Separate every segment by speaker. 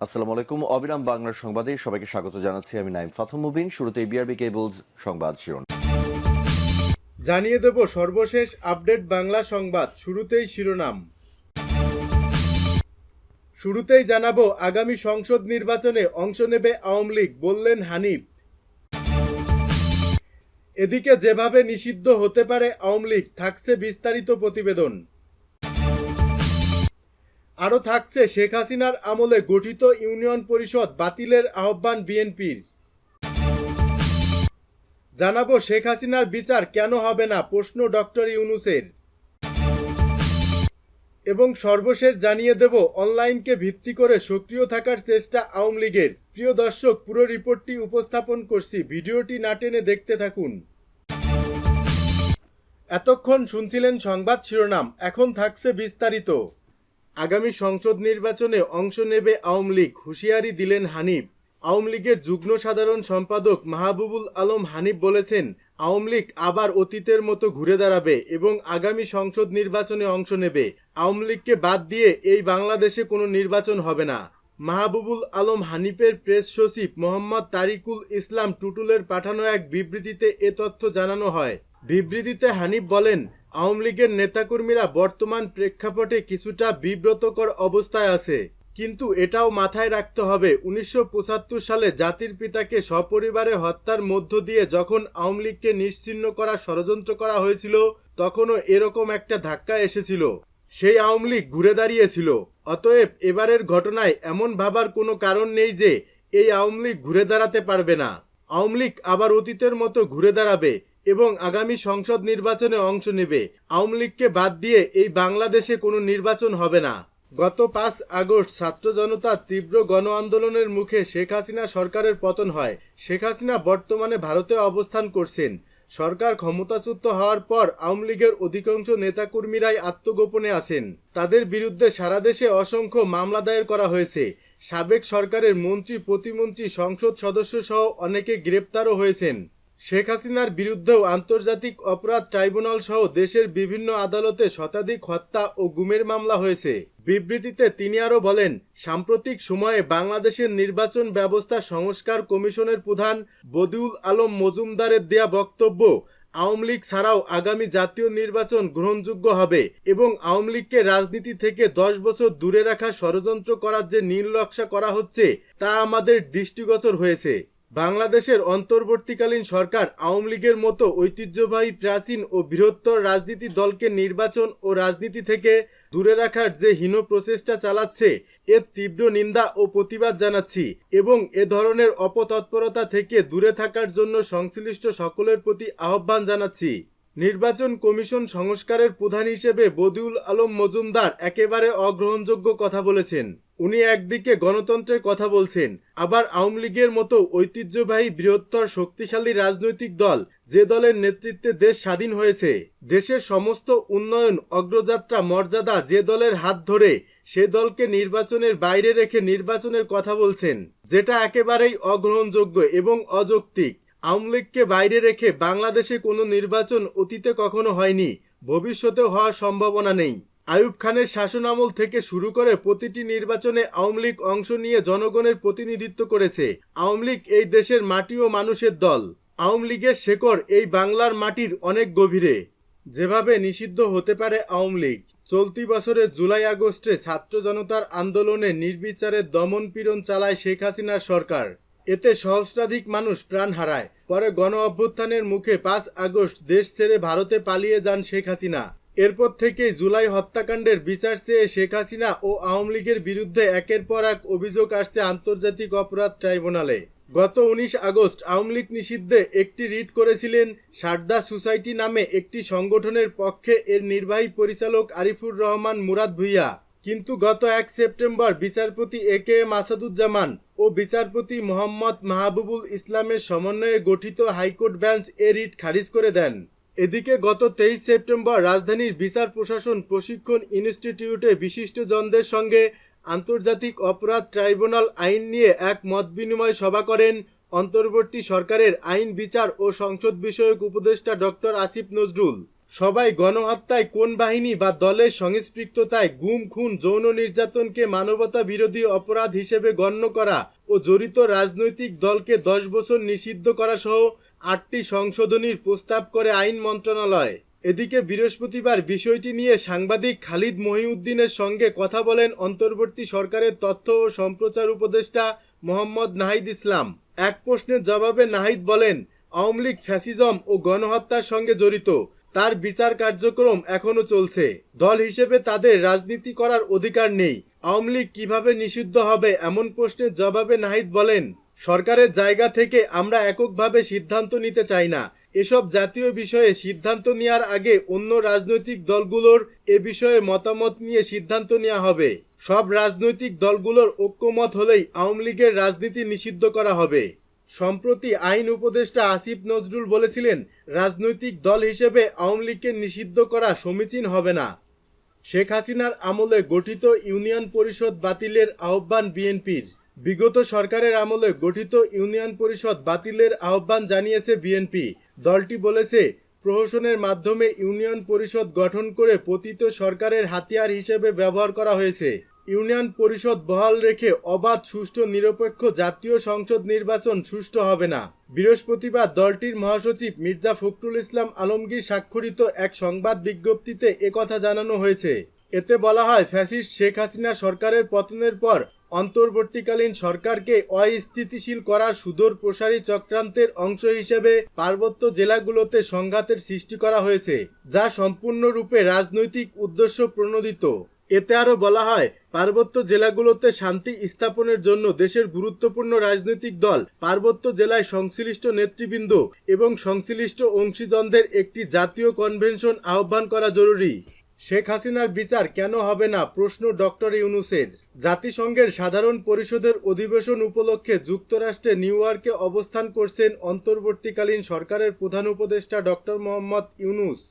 Speaker 1: আসসালামু আলাইকুম। অবিরাম বাংলার সংবাদে সবাইকে স্বাগত জানাচ্ছি। আমি নাইম ফাথম মুবিন। শুরুতেই বিআরবি কেবলস সংবাদ শিরোনাম।
Speaker 2: জানিয়ে দেব সর্বশেষ আপডেট বাংলা সংবাদ। শুরুতেই শিরোনাম। শুরুতেই জানাবো আগামী সংসদ নির্বাচনে অংশ নেবে আওয়ামী লীগ, বললেন হানিফ। এদিকে যেভাবে নিষিদ্ধ হতে পারে আওয়ামী লীগ, থাকছে বিস্তারিত প্রতিবেদন। আরও থাকছে শেখ হাসিনার আমলে গঠিত ইউনিয়ন পরিষদ বাতিলের আহ্বান বিএনপির। জানাবো শেখ হাসিনার বিচার কেন হবে না, প্রশ্ন ডক্টর ইউনূসের। এবং সর্বশেষ জানিয়ে দেব অনলাইনকে ভিত্তি করে সক্রিয় থাকার চেষ্টা আওয়ামী লীগের। প্রিয় দর্শক, পুরো রিপোর্টটি উপস্থাপন করছি, ভিডিওটি না টেনে দেখতে থাকুন। এতক্ষণ শুনছিলেন সংবাদ শিরোনাম, এখন থাকছে বিস্তারিত। আগামী সংসদ নির্বাচনে অংশ নেবে আওয়ামী লীগ, হুঁশিয়ারি দিলেন হানিফ। আওয়ামী লীগের যুগ্ম সাধারণ সম্পাদক মাহবুবুল আলম হানিফ বলেছেন, আওয়ামী লীগ আবার অতীতের মতো ঘুরে দাঁড়াবে এবং আগামী সংসদ নির্বাচনে অংশ নেবে। আওয়ামী লীগকে বাদ দিয়ে এই বাংলাদেশে কোনো নির্বাচন হবে না। মাহবুবুল আলম হানিফের প্রেস সচিব মোহাম্মদ তারিকুল ইসলাম টুটুলের পাঠানো এক বিবৃতিতে এ তথ্য জানানো হয়। বিবৃতিতে হানিফ বলেন, আওয়ামী লীগের নেতাকর্মীরা বর্তমান প্রেক্ষাপটে কিছুটা বিব্রতকর অবস্থায় আছে, কিন্তু এটাও মাথায় রাখতে হবে ১৯৭৫ সালে জাতির পিতাকে সপরিবারে হত্যার মধ্য দিয়ে যখন আওয়ামী লীগকে নিশ্চিহ্ন করার ষড়যন্ত্র করা হয়েছিল, তখনও এরকম একটা ধাক্কা এসেছিল। সেই আওয়ামী লীগ ঘুরে দাঁড়িয়েছিল। অতএব এবারের ঘটনায় এমন ভাবার কোনো কারণ নেই যে এই আওয়ামী লীগ ঘুরে দাঁড়াতে পারবে না। আওয়ামী লীগ আবার অতীতের মতো ঘুরে দাঁড়াবে এবং আগামী সংসদ নির্বাচনে অংশ নেবে। আওয়ামী লীগকে বাদ দিয়ে এই বাংলাদেশে কোনো নির্বাচন হবে না। গত ৫ আগস্ট ছাত্র জনতার তীব্র গণ আন্দোলনের মুখে শেখ হাসিনা সরকারের পতন হয়। শেখ হাসিনা বর্তমানে ভারতে অবস্থান করছেন। সরকার ক্ষমতাচ্যুত হওয়ার পর আওয়ামী লীগের অধিকাংশ নেতাকর্মীরাই আত্মগোপনে আছেন। তাদের বিরুদ্ধে সারা দেশে অসংখ্য মামলা দায়ের করা হয়েছে। সাবেক সরকারের মন্ত্রী, প্রতিমন্ত্রী, সংসদ সদস্য সহ অনেকে গ্রেপ্তারও হয়েছেন। শেখ হাসিনার বিরুদ্ধেও আন্তর্জাতিক অপরাধ ট্রাইব্যুনাল সহ দেশের বিভিন্ন আদালতে শতাধিক হত্যা ও গুমের মামলা হয়েছে। বিবৃতিতে তিনি আরও বলেন, সাম্প্রতিক সময়ে বাংলাদেশের নির্বাচন ব্যবস্থা সংস্কার কমিশনের প্রধান বদিউল আলম মজুমদারের দেয়া বক্তব্য আওয়ামী লীগ ছাড়াও আগামী জাতীয় নির্বাচন গ্রহণযোগ্য হবে এবং আওয়ামী লীগকে রাজনীতি থেকে ১০ বছর দূরে রাখার ষড়যন্ত্র করার যে নীলনকশা করা হচ্ছে তা আমাদের দৃষ্টিগোচর হয়েছে। বাংলাদেশের অন্তর্বর্তীকালীন সরকার আওয়ামী লীগের মতো ঐতিহ্যবাহী প্রাচীন ও বৃহত্তর রাজনীতি দলকে নির্বাচন ও রাজনীতি থেকে দূরে রাখার যে হীন প্রচেষ্টা চালাচ্ছে, এর তীব্র নিন্দা ও প্রতিবাদ জানাচ্ছি এবং এ ধরনের অপতৎপরতা থেকে দূরে থাকার জন্য সংশ্লিষ্ট সকলের প্রতি আহ্বান জানাচ্ছি। নির্বাচন কমিশন সংস্কারের প্রধান হিসেবে বদিউল আলম মজুমদার একেবারে অগ্রহণযোগ্য কথা বলেছেন। উনি একদিকে গণতন্ত্রের কথা বলছেন, আবার আওয়ামী লীগের মতো ঐতিহ্যবাহী বৃহত্তর শক্তিশালী রাজনৈতিক দল, যে দলের নেতৃত্বে দেশ স্বাধীন হয়েছে, দেশের সমস্ত উন্নয়ন অগ্রযাত্রা মর্যাদা যে দলের হাত ধরে, সে দলকে নির্বাচনের বাইরে রেখে নির্বাচনের কথা বলছেন, যেটা একেবারেই অগ্রহণযোগ্য এবং অযৌক্তিক। আওয়ামী লীগকে বাইরে রেখে বাংলাদেশে কোনো নির্বাচন অতীতে কখনো হয়নি, ভবিষ্যতেও হওয়ার সম্ভাবনা নেই। আইয়ুব খানের শাসনামল থেকে শুরু করে প্রতিটি নির্বাচনে আওয়ামী লীগ অংশ নিয়ে জনগণের প্রতিনিধিত্ব করেছে। আওয়ামী লীগ এই দেশের মাটি ও মানুষের দল। আওয়ামী লীগের শেকড় এই বাংলার মাটির অনেক গভীরে। যেভাবে নিষিদ্ধ হতে পারে আওয়ামী লীগ, চলতি বছরের জুলাই আগস্টে ছাত্র জনতার আন্দোলনে নির্বিচারে দমন পীড়ন চালায় শেখ হাসিনার সরকার। এতে সহস্রাধিক মানুষ প্রাণ হারায়। পরে গণ অভ্যুত্থানের মুখে ৫ আগস্ট দেশ ছেড়ে ভারতে পালিয়ে যান শেখ হাসিনা। এরপর থেকেই জুলাই হত্যাকাণ্ডের বিচার চেয়ে শেখ হাসিনা ও আওয়ামী লীগের বিরুদ্ধে একের পর এক অভিযোগ আসছে আন্তর্জাতিক অপরাধ ট্রাইব্যুনালে। গত ১৯ আগস্ট আওয়ামী লীগ নিষিদ্ধে একটি রিট করেছিলেন সারদা সোসাইটি নামে একটি সংগঠনের পক্ষে এর নির্বাহী পরিচালক আরিফুর রহমান মুরাদ ভূঁইয়া। কিন্তু গত ১ সেপ্টেম্বর বিচারপতি এ.কে.এম আসাদুজ্জামান ও বিচারপতি মোহাম্মদ মাহবুবুল ইসলামের সমন্বয়ে গঠিত হাইকোর্ট বেঞ্চ এ রিট খারিজ করে দেন। এদিকে গত ২৩ সেপ্টেম্বর রাজধানীর বিচার প্রশাসন প্রশিক্ষণ ইনস্টিটিউটে বিশিষ্টজনদের সঙ্গে আন্তর্জাতিক অপরাধ ট্রাইব্যুনাল আইন নিয়ে এক মতবিনিময় সভা করেন অন্তর্বর্তী সরকারের আইন, বিচার ও সংসদ বিষয়ক উপদেষ্টা ডক্টর আসিফ নজরুল। সবাই গণহত্যায় কোন বাহিনী বা দলের সংস্পৃক্ততায় গুম খুন যৌন নির্যাতনকে মানবতা বিরোধী অপরাধ হিসেবে গণ্য করা ও জড়িত রাজনৈতিক দলকে 10 বছর নিষিদ্ধ করা সহ 8টি সংশোধনীর প্রস্তাব করে আইন মন্ত্রণালয়। এদিকে বৃহস্পতিবার বিষয়টি নিয়ে সাংবাদিক খালিদ মহিউদ্দিনের সঙ্গে কথা বলেন অন্তর্বর্তী সরকারের তথ্য ও সম্প্রচার উপদেষ্টা মোহাম্মদ নাহিদ ইসলাম। এক প্রশ্নের জবাবে নাহিদ বলেন, আওয়ামী লীগ ফ্যাসিজম ও গণহত্যার সঙ্গে জড়িত, তার বিচার কার্যক্রম এখনো চলছে। দল হিসেবে তাদের রাজনীতি করার অধিকার নেই। আওয়ামী লীগ কিভাবে নিষিদ্ধ হবে এমন প্রশ্নের জবাবে নাহিদ বলেন, সরকারের জায়গা থেকে আমরা এককভাবে সিদ্ধান্ত নিতে চাই না। এসব জাতীয় বিষয়ে সিদ্ধান্ত নেওয়ার আগে অন্য রাজনৈতিক দলগুলোর এ বিষয়ে মতামত নিয়ে সিদ্ধান্ত নেওয়া হবে। সব রাজনৈতিক দলগুলোর ঐক্যমত হলেই আওয়ামী লীগের রাজনীতি নিষিদ্ধ করা হবে। সম্প্রতি আইন উপদেষ্টা আসিফ নজরুল বলেছিলেন, রাজনৈতিক দল হিসেবে আওয়ামী লীগকে নিষিদ্ধ করা সমীচীন হবে না। শেখ হাসিনার আমলে গঠিত ইউনিয়ন পরিষদ বাতিলের আহ্বান বিএনপির। বিগত সরকারের আমলে গঠিত ইউনিয়ন পরিষদ বাতিলের আহ্বান জানিয়েছে বিএনপি। দলটি বলেছে, প্রহসনের মাধ্যমে ইউনিয়ন পরিষদ গঠন করে পতিত সরকারের হাতিয়ার হিসেবে ব্যবহার করা হয়েছে। ইউনিয়ন পরিষদ বহাল রেখে অবাধ, সুষ্ঠু, নিরপেক্ষ জাতীয় সংসদ নির্বাচন সুষ্ঠু হবে না। বৃহস্পতিবার দলটির মহাসচিব মির্জা ফখরুল ইসলাম আলমগীর স্বাক্ষরিত এক সংবাদ বিজ্ঞপ্তিতে একথা জানানো হয়েছে। এতে বলা হয়, ফ্যাসিস্ট শেখ হাসিনা সরকারের পতনের পর অন্তর্বর্তীকালীন সরকারকে অস্থিতিশীল করার সুদূর প্রসারী চক্রান্তের অংশ হিসেবে পার্বত্য জেলাগুলোতে সংঘাতের সৃষ্টি করা হয়েছে, যা সম্পূর্ণরূপে রাজনৈতিক উদ্দেশ্য প্রণোদিত। এতে আরও বলা হয়, পার্বত্য জেলাগুলোতে শান্তি স্থাপনের জন্য দেশের গুরুত্বপূর্ণ রাজনৈতিক দল, পার্বত্য জেলায় সংশ্লিষ্ট নেতৃবৃন্দ এবং সংশ্লিষ্ট অংশীজনদের একটি জাতীয় কনভেনশন আহ্বান করা জরুরি। শেখ হাসিনার বিচার কেন হবে না প্রশ্ন ডক্টর ইউনূসের। জাতিসংঘের সাধারণ পরিষদের অধিবেশন উপলক্ষে যুক্তরাষ্ট্রে নিউ ইয়র্কে অবস্থান করছেন অন্তর্বর্তীকালীন সরকারের প্রধান উপদেষ্টা ডক্টর মোহাম্মদ ইউনূস।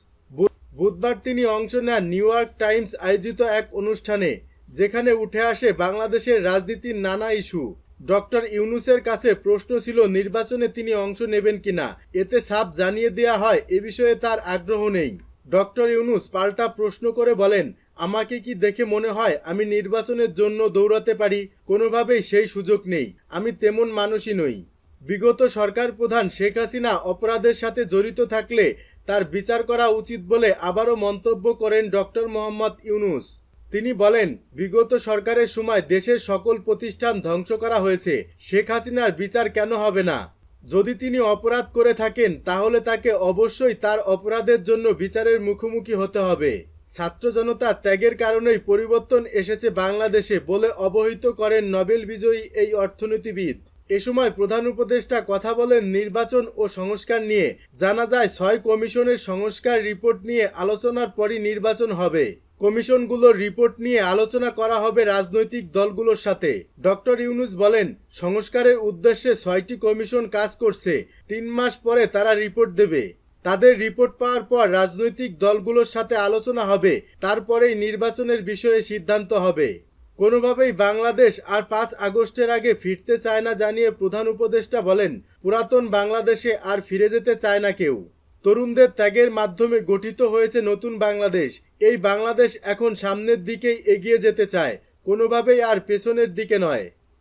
Speaker 2: বুধবার তিনি অংশ নেন নিউ ইয়র্ক টাইমস আয়োজিত এক অনুষ্ঠানে, যেখানে উঠে আসে বাংলাদেশের রাজনীতির নানা ইস্যু। ডক্টর ইউনূসের কাছে প্রশ্ন ছিল নির্বাচনে তিনি অংশ নেবেন কিনা। এতে সাফ জানিয়ে দেওয়া হয় এ বিষয়ে তার আগ্রহ নেই। ডক্টর ইউনূস পাল্টা প্রশ্ন করে বলেন, আমাকে কি দেখে মনে হয় আমি নির্বাচনের জন্য দৌড়াতে পারি? কোনোভাবেই সেই সুযোগ নেই। আমি তেমন মানুষই নই। বিগত সরকার প্রধান শেখ হাসিনা অপরাধের সাথে জড়িত থাকলে তার বিচার করা উচিত বলে আবারও মন্তব্য করেন ডক্টর মোহাম্মদ ইউনূস। তিনি বলেন, বিগত সরকারের সময় দেশের সকল প্রতিষ্ঠান ধ্বংস করা হয়েছে। শেখ হাসিনার বিচার কেন হবে না? যদি তিনি অপরাধ করে থাকেন তাহলে তাকে অবশ্যই তার অপরাধের জন্য বিচারের মুখোমুখি হতে হবে। ছাত্র জনতার ত্যাগের কারণেই পরিবর্তন এসেছে বাংলাদেশে বলে অবহিত করেন নোবেল বিজয়ী এই অর্থনীতিবিদ। এ সময় প্রধান উপদেষ্টা কথা বলেন নির্বাচন ও সংস্কার নিয়ে। জানা যায় 6 কমিশনের সংস্কার রিপোর্ট নিয়ে আলোচনার পরই নির্বাচন হবে। কমিশনগুলোর রিপোর্ট নিয়ে আলোচনা করা হবে রাজনৈতিক দলগুলোর সাথে। ডক্টর ইউনূস বলেন, সংস্কারের উদ্দেশ্যে 6টি কমিশন কাজ করছে। 3 মাস পরে তারা রিপোর্ট দেবে। তাদের রিপোর্ট পাওয়ার পর রাজনৈতিক দলগুলোর সাথে আলোচনা হবে, তারপরেই নির্বাচনের বিষয়ে সিদ্ধান্ত হবে। কোনোভাবেই বাংলাদেশ আর 5 আগস্টের আগে ফিরতে চায় না জানিয়ে প্রধান উপদেষ্টা বলেন, পুরাতন বাংলাদেশে আর ফিরে যেতে চায় না কেউ। তরুণদের ত্যাগের মাধ্যমে গঠিত হয়েছে নতুন বাংলাদেশ। এই বাংলাদেশ এখন সামনের দিকেই এগিয়ে যেতে চায়, কোনোভাবেই আর পেছনের দিকে নয়।